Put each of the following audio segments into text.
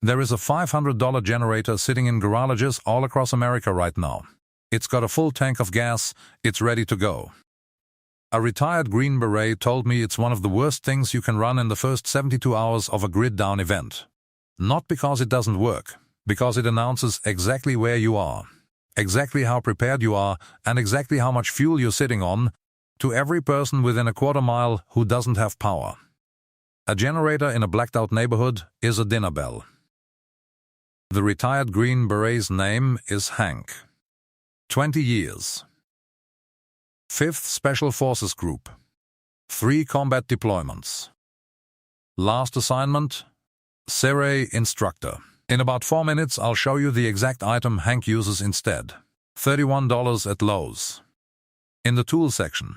There is a $500 generator sitting in garages all across America right now. It's got a full tank of gas, it's ready to go. A retired Green Beret told me it's one of the worst things you can run in the first 72 hours of a grid-down event. Not because it doesn't work, because it announces exactly where you are, exactly how prepared you are, and exactly how much fuel you're sitting on, to every person within a quarter mile who doesn't have power. A generator in a blacked-out neighborhood is a dinner bell. The retired Green Beret's name is Hank. 20 years. 5th Special Forces Group. 3 combat deployments. Last assignment, Survey Instructor. In about 4 minutes, I'll show you the exact item Hank uses instead. $31 at Lowe's. In the tool section.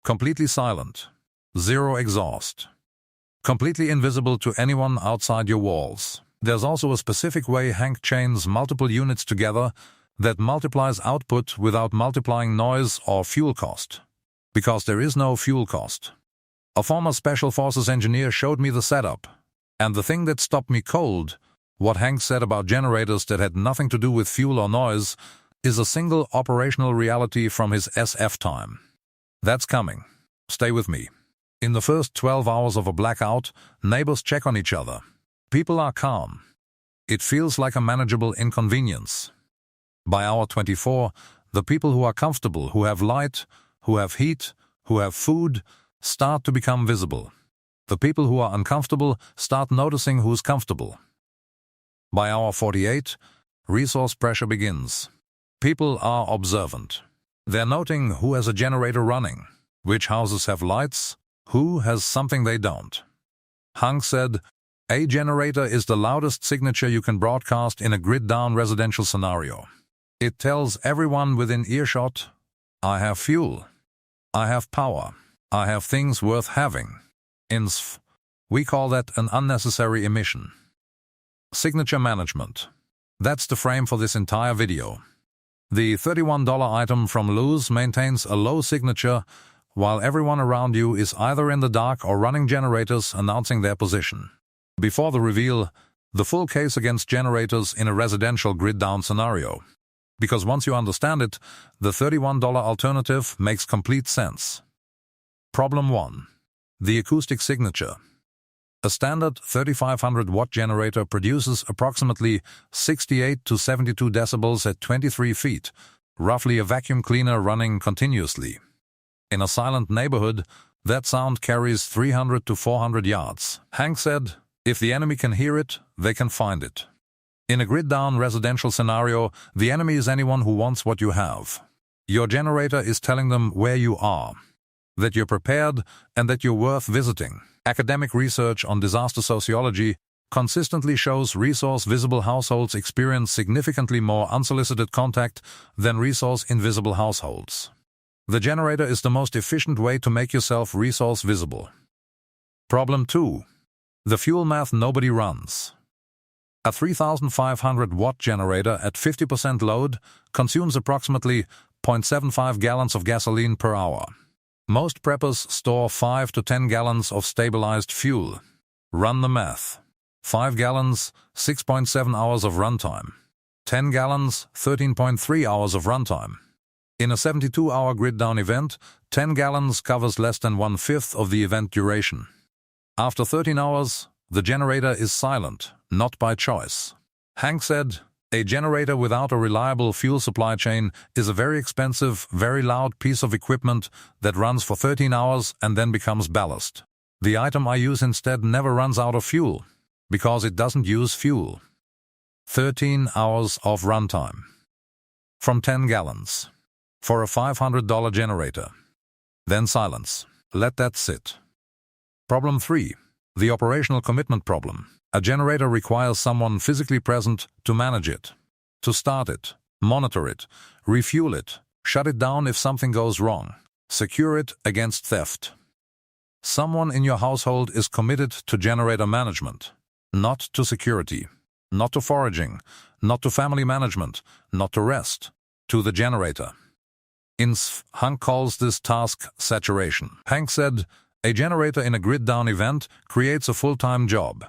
Completely silent. Zero exhaust. Completely invisible to anyone outside your walls. There's also a specific way Hank chains multiple units together that multiplies output without multiplying noise or fuel cost. Because there is no fuel cost. A former Special Forces engineer showed me the setup. And the thing that stopped me cold, what Hank said about generators that had nothing to do with fuel or noise, is a single operational reality from his SF time. That's coming. Stay with me. In the first 12 hours of a blackout, neighbors check on each other. People are calm. It feels like a manageable inconvenience. By hour 24, the people who are comfortable, who have light, who have heat, who have food, start to become visible. The people who are uncomfortable start noticing who's comfortable. By hour 48, resource pressure begins. People are observant. They're noting who has a generator running, which houses have lights, who has something they don't. Hank said, "A generator is the loudest signature you can broadcast in a grid-down residential scenario. It tells everyone within earshot, I have fuel, I have power, I have things worth having." In SF, we call that an unnecessary emission. Signature management. That's the frame for this entire video. The $31 item from Lowe's maintains a low signature while everyone around you is either in the dark or running generators announcing their position. Before the reveal, the full case against generators in a residential grid-down scenario. Because once you understand it, the $31 alternative makes complete sense. Problem 1. The acoustic signature. A standard 3500 watt generator produces approximately 68 to 72 decibels at 23 feet, roughly a vacuum cleaner running continuously. In a silent neighborhood, that sound carries 300 to 400 yards. Hank said, if the enemy can hear it, they can find it. In a grid-down residential scenario, the enemy is anyone who wants what you have. Your generator is telling them where you are, that you're prepared, and that you're worth visiting. Academic research on disaster sociology consistently shows resource-visible households experience significantly more unsolicited contact than resource-invisible households. The generator is the most efficient way to make yourself resource-visible. Problem 2. The fuel math nobody runs. A 3,500 watt generator at 50% load consumes approximately 0.75 gallons of gasoline per hour. Most preppers store 5 to 10 gallons of stabilized fuel. Run the math. 5 gallons, 6.7 hours of runtime. 10 gallons, 13.3 hours of runtime. In a 72-hour grid-down event, 10 gallons covers less than 1/5 of the event duration. After 13 hours, the generator is silent, not by choice. Hank said, a generator without a reliable fuel supply chain is a very expensive, very loud piece of equipment that runs for 13 hours and then becomes ballast. The item I use instead never runs out of fuel, because it doesn't use fuel. 13 hours of runtime. From 10 gallons. For a $500 generator. Then silence. Let that sit. Problem 3. The operational commitment problem. A generator requires someone physically present to manage it, to start it, monitor it, refuel it, shut it down if something goes wrong, secure it against theft. Someone in your household is committed to generator management, not to security, not to foraging, not to family management, not to rest, to the generator. In SF, Hank calls this task saturation. Hank said, a generator in a grid-down event creates a full-time job.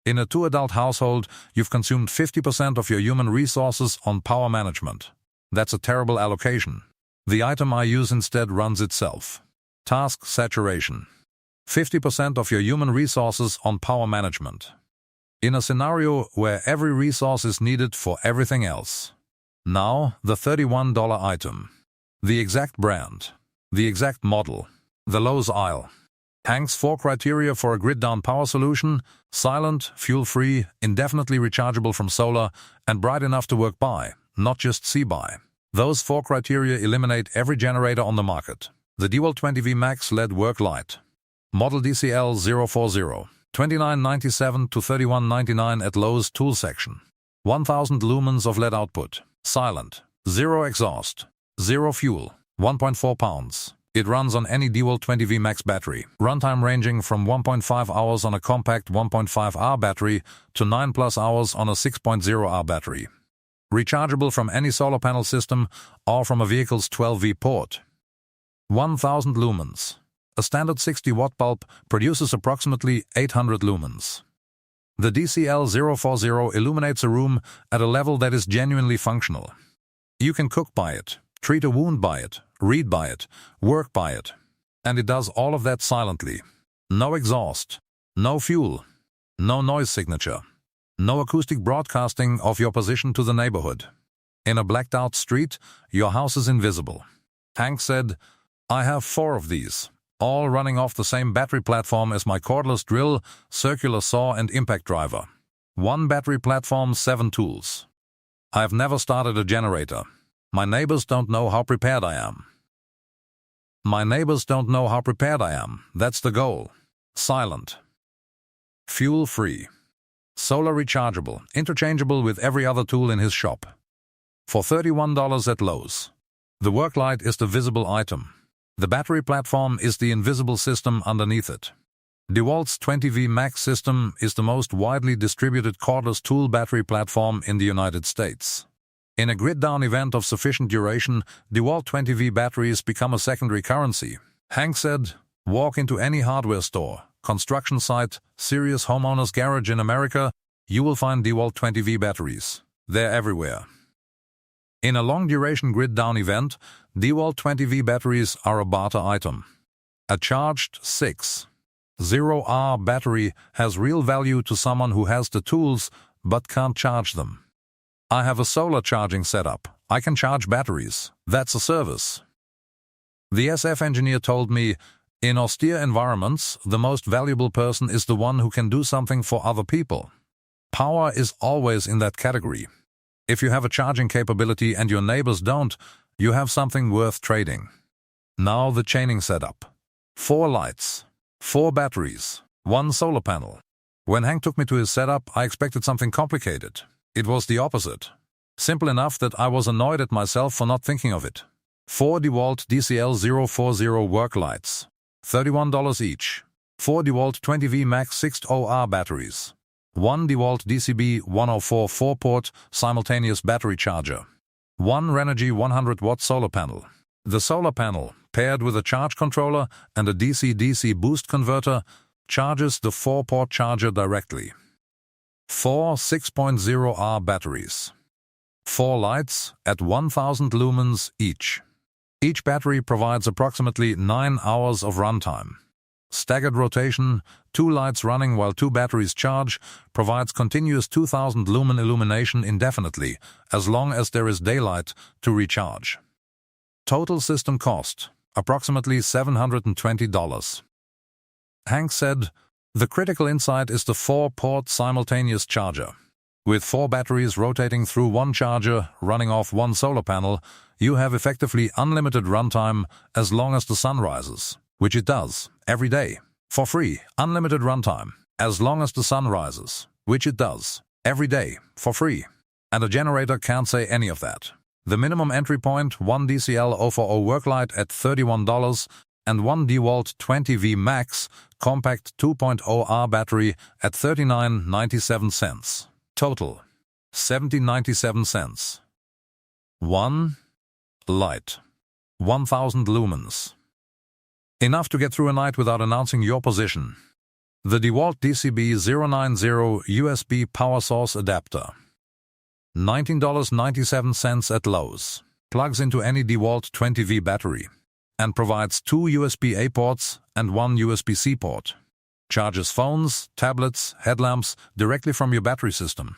In a 2-adult household, you've consumed 50% of your human resources on power management. That's a terrible allocation. The item I use instead runs itself. Task saturation. 50% of your human resources on power management. In a scenario where every resource is needed for everything else. Now, the $31 item. The exact brand. The exact model. The Lowe's aisle. Hank's 4 criteria for a grid-down power solution: silent, fuel-free, indefinitely rechargeable from solar, and bright enough to work by, not just see by. Those 4 criteria eliminate every generator on the market. The DEWALT 20V Max LED Work Light. Model DCL 040. $29.97 to $31.99 at Lowe's tool section. 1000 lumens of LED output. Silent. Zero exhaust. Zero fuel. 1.4 pounds. It runs on any DEWALT 20V Max battery. Runtime ranging from 1.5 hours on a compact 1.5-hour battery to 9+ hours on a 6.0-hour battery. Rechargeable from any solar panel system or from a vehicle's 12V port. 1000 lumens. A standard 60-watt bulb produces approximately 800 lumens. The DCL 040 illuminates a room at a level that is genuinely functional. You can cook by it, treat a wound by it, read by it, work by it. And it does all of that silently. No exhaust, no fuel, no noise signature, no acoustic broadcasting of your position to the neighborhood. In a blacked-out street, your house is invisible. Hank said, "I have 4 of these, all running off the same battery platform as my cordless drill, circular saw, and impact driver. 1 battery platform, 7 tools. I have never started a generator. My neighbors don't know how prepared I am. My neighbors don't know how prepared I am. That's the goal. Silent. Fuel-free. Solar rechargeable, interchangeable with every other tool in his shop. For $31 at Lowe's. The work light is the visible item. The battery platform is the invisible system underneath it. DEWALT's 20V Max system is the most widely distributed cordless tool battery platform in the United States. In a grid-down event of sufficient duration, DEWALT 20V batteries become a secondary currency. Hank said, "Walk into any hardware store, construction site, serious homeowner's garage in America, you will find DEWALT 20V batteries. They're everywhere." In a long-duration grid-down event, DEWALT 20V batteries are a barter item. A charged 6.0-hour battery has real value to someone who has the tools but can't charge them. I have a solar charging setup. I can charge batteries. That's a service. The SF engineer told me, in austere environments, the most valuable person is the one who can do something for other people. Power is always in that category. If you have a charging capability and your neighbors don't, you have something worth trading. Now the chaining setup. 4 lights, 4 batteries, 1 solar panel. When Hank took me to his setup, I expected something complicated. It was the opposite. Simple enough that I was annoyed at myself for not thinking of it. 4 DEWALT DCL 040 work lights. $31 each. 4 DEWALT 20V Max 6.0-hour batteries. 1 DEWALT DCB 104 4-port simultaneous battery charger. 1 Renogy 100-watt solar panel. The solar panel, paired with a charge controller and a DC-DC boost converter, charges the 4-port charger directly. 4 6.0-hour batteries. 4 lights at 1000 lumens each. Each battery provides approximately 9 hours of runtime. Staggered rotation, 2 lights running while 2 batteries charge, provides continuous 2000 lumen illumination indefinitely, as long as there is daylight to recharge. Total system cost, approximately $720. Hank said, "The critical insight is the 4-port simultaneous charger. With 4 batteries rotating through 1 charger, running off 1 solar panel, you have effectively unlimited runtime as long as the sun rises, which it does, every day. For free, unlimited runtime, as long as the sun rises, which it does, every day, for free. And a generator can't say any of that. The minimum entry point, 1 DCL 040 work light at $31, and 1 DEWALT 20V Max compact 2.0-hour battery at $39.97. Total, $70.97. 1 light, 1000 lumens. Enough to get through a night without announcing your position. The DEWALT DCB090 USB power source adapter. $19.97 at Lowe's. Plugs into any DEWALT 20V battery and provides 2 USB-A ports and 1 USB-C port. Charges phones, tablets, headlamps directly from your battery system.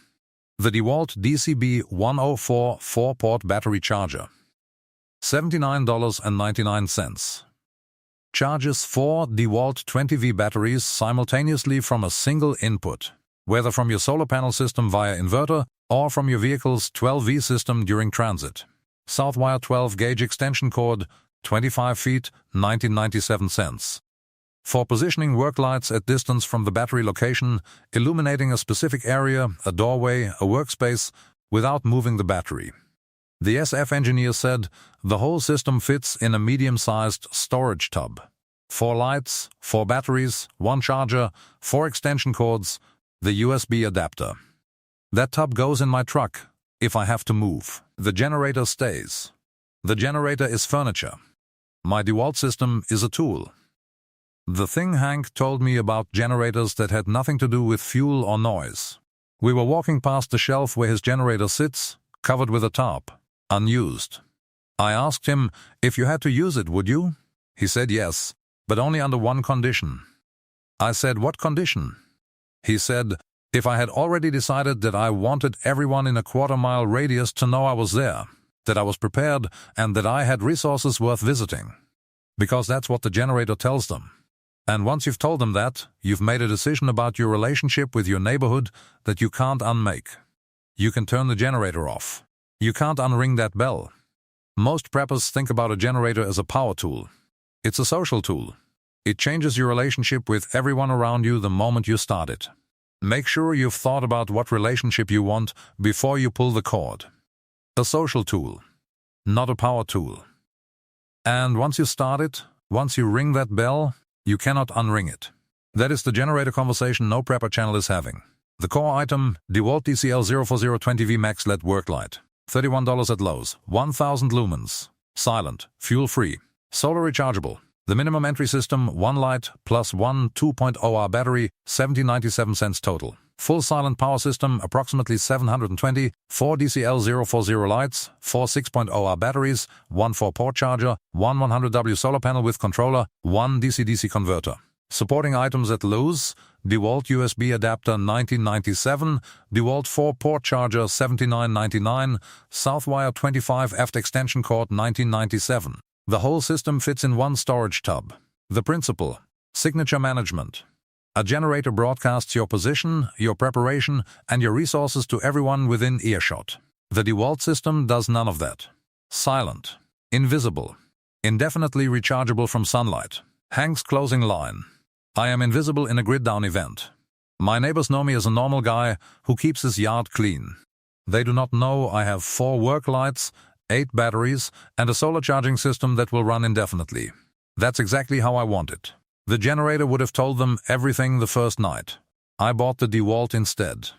The DEWALT DCB104 4-port battery charger. $79.99. Charges 4 DEWALT 20V batteries simultaneously from a single input, whether from your solar panel system via inverter or from your vehicle's 12V system during transit. Southwire 12-gauge extension cord, 25 feet, 1997 cents. For positioning work lights at distance from the battery location, illuminating a specific area, a doorway, a workspace, without moving the battery. The SF engineer said the whole system fits in a medium-sized storage tub. 4 lights, 4 batteries, 1 charger, 4 extension cords, the USB adapter. That tub goes in my truck if I have to move. The generator stays. The generator is furniture. My DEWALT system is a tool. The thing Hank told me about generators that had nothing to do with fuel or noise. We were walking past the shelf where his generator sits, covered with a tarp. Unused. I asked him, if you had to use it, would you? He said yes, but only under one condition. I said, what condition? He said, if I had already decided that I wanted everyone in a quarter-mile radius to know I was there, that I was prepared, and that I had resources worth visiting. Because that's what the generator tells them. And once you've told them that, you've made a decision about your relationship with your neighborhood that you can't unmake. You can turn the generator off. You can't unring that bell. Most preppers think about a generator as a power tool. It's a social tool. It changes your relationship with everyone around you the moment you start it. Make sure you've thought about what relationship you want before you pull the cord. A social tool, not a power tool. And once you start it, once you ring that bell, you cannot unring it. That is the generator conversation no prepper channel is having. The core item, DEWALT DCL04020V Max LED work light. $31 at Lowe's, 1000 lumens, silent, fuel-free, solar rechargeable. The minimum entry system, 1 light plus 1 2.0R battery, $70.97 total. Full silent power system, approximately 720, 4 DCL040 lights, 4 6.0R batteries, 1 4-port charger, 1 100W solar panel with controller, 1 DC-DC converter. Supporting items at Lowe's, DEWALT USB adapter $19.97, DEWALT 4-port charger $79.99, Southwire 25 aft extension cord $19.97. The whole system fits in one storage tub. The principle: signature management. A generator broadcasts your position, your preparation, and your resources to everyone within earshot. The DEWALT system does none of that. Silent, invisible, indefinitely rechargeable from sunlight. Hank's closing line: I am invisible in a grid-down event. My neighbors know me as a normal guy who keeps his yard clean. They do not know I have 4 work lights, 8 batteries, and a solar charging system that will run indefinitely. That's exactly how I want it. The generator would have told them everything the first night. I bought the DEWALT instead.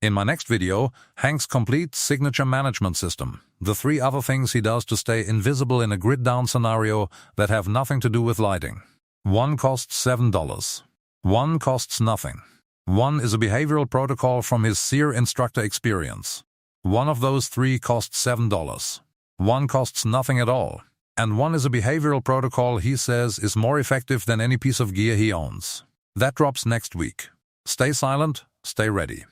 In my next video, Hank's complete signature management system. The 3 other things he does to stay invisible in a grid-down scenario that have nothing to do with lighting. 1 costs $7. 1 costs nothing. 1 is a behavioral protocol from his SEER instructor experience. 1 of those 3 costs $7. 1 costs nothing at all. And 1 is a behavioral protocol he says is more effective than any piece of gear he owns. That drops next week. Stay silent, stay ready.